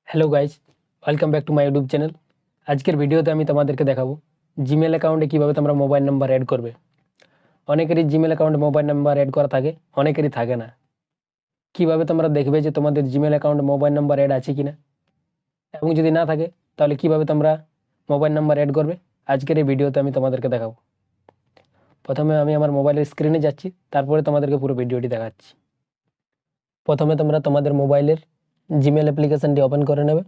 Hello guys, welcome back to my YouTube channel. আজকের ভিডিওতে আমি তোমাদেরকে দেখাবো জিমেল অ্যাকাউন্টে কীভাবে তোমরা মোবাইল নাম্বার অ্যাড করবে। অনেকেরই জিমেল অ্যাকাউন্টে মোবাইল নাম্বার অ্যাড করা থাকে, অনেকেরই থাকে না। কিভাবে তোমরা দেখবে যে তোমাদের জিমেল অ্যাকাউন্টে মোবাইল নাম্বার অ্যাড আছে কি না, এবং যদি না থাকে তাহলে কিভাবে তোমরা মোবাইল নাম্বার অ্যাড করবে, আজকের এই ভিডিওতে আমি তোমাদেরকে দেখাবো। প্রথমে আমি আমার মোবাইলের স্ক্রিনে যাচ্ছি, তারপরে তোমাদেরকে পুরো ভিডিওটি দেখাচ্ছি। প্রথমে তোমরা তোমাদের মোবাইলের জিমেল অ্যাপ্লিকেশানটি ওপেন করে নেবে।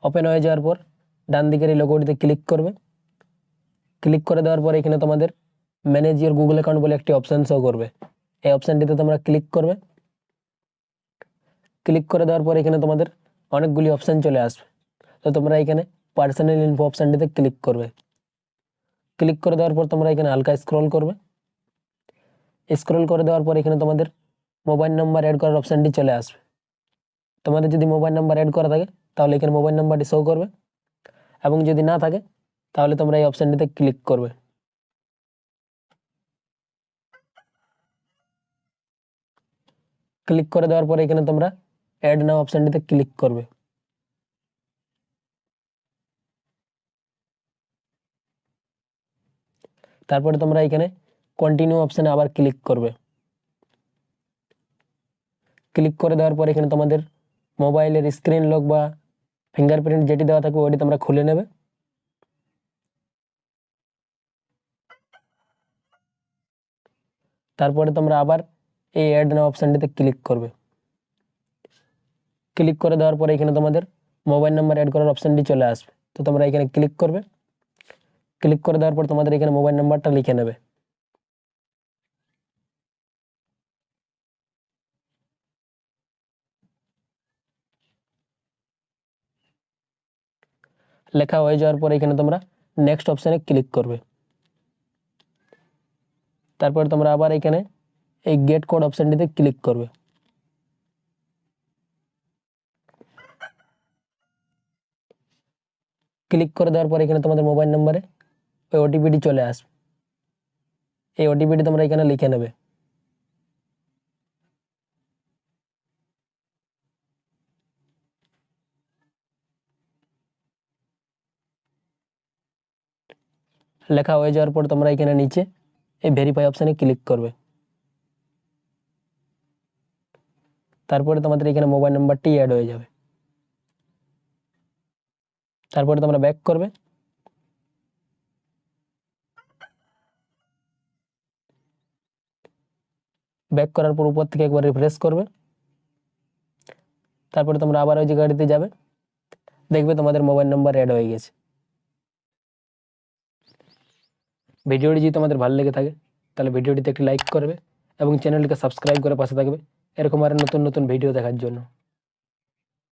ওপেন হয়ে যাওয়ার পর ডান দিকের এই লোগোটিতে ক্লিক করবে। ক্লিক করে দেওয়ার পর এখানে তোমাদের ম্যানেজ ইওর গুগল অ্যাকাউন্ট বলে একটি অপশান শো করবে। এই অপশানটিতে তোমরা ক্লিক করবে। ক্লিক করে দেওয়ার পর এখানে তোমাদের অনেকগুলি অপশান চলে আসবে। তো তোমরা এখানে পার্সোনাল ইনফো অপশানটিতে ক্লিক করবে। ক্লিক করে দেওয়ার পর তোমরা এখানে হালকা স্ক্রল করবে। স্ক্রল করে দেওয়ার পর এখানে তোমাদের মোবাইল নাম্বার অ্যাড করার অপশানটি চলে আসবে। তোমাদের যদি মোবাইল নাম্বার অ্যাড করা থাকে তাহলে এখানে মোবাইল নাম্বারটি শো করবে, এবং যদি না থাকে তাহলে তোমরা এই অপশানটিতে ক্লিক করবে। ক্লিক করে দেওয়ার পরে এখানে তোমরা অ্যাড নাও অপশানটিতে ক্লিক করবে। তারপরে তোমরা এখানে কন্টিনিউ অপশানে আবার ক্লিক করবে। ক্লিক করে দেওয়ার পর এখানে তোমাদের মোবাইলের স্ক্রিন লক বা ফিঙ্গারপ্রিন্ট যেটি দেওয়া থাকবে ওটি তোমরা খুলে নেবে। তারপরে তোমরা আবার এই অ্যাড নাও অপশানটিতে ক্লিক করবে। ক্লিক করে দেওয়ার পরে এখানে তোমাদের মোবাইল নাম্বার অ্যাড করার অপশানটি চলে আসবে। তো তোমরা এখানে ক্লিক করবে। ক্লিক করে দেওয়ার পর তোমাদের এখানে মোবাইল নাম্বারটা লিখে নেবে। লেখা হয়ে যাওয়ার পর এখানে তোমরা নেক্সট অপশানে ক্লিক করবে। তারপর তোমরা আবার এখানে এই গেট কোড অপশানটিতে ক্লিক করবে। ক্লিক করে দেওয়ার পর এখানে তোমাদের মোবাইল নাম্বারে ওই ওটিপিটি চলে আসবে। এই ওটিপিটি তোমরা এখানে লিখে নেবে। লেখা হয়ে যাওয়ার পর তোমরা এখানে নিচে এই ভেরিফাই অপশানে ক্লিক করবে। তারপরে তোমাদের এখানে মোবাইল নাম্বারটি অ্যাড হয়ে যাবে। তারপরে তোমরা ব্যাক করবে। ব্যাক করার পর উপর থেকে একবার রিফ্রেশ করবে। তারপরে তোমরা আবার ওই জায়গাটিতে যাবে, দেখবে তোমাদের মোবাইল নাম্বার অ্যাড হয়ে গেছে। ভিডিওটি যদি তোমাদের ভালো লেগে থাকে তাহলে ভিডিওটিতে একটি লাইক করবে এবং চ্যানেলটিকে সাবস্ক্রাইব করে পাশে থাকবে এরকম আরও নতুন নতুন ভিডিও দেখার জন্য।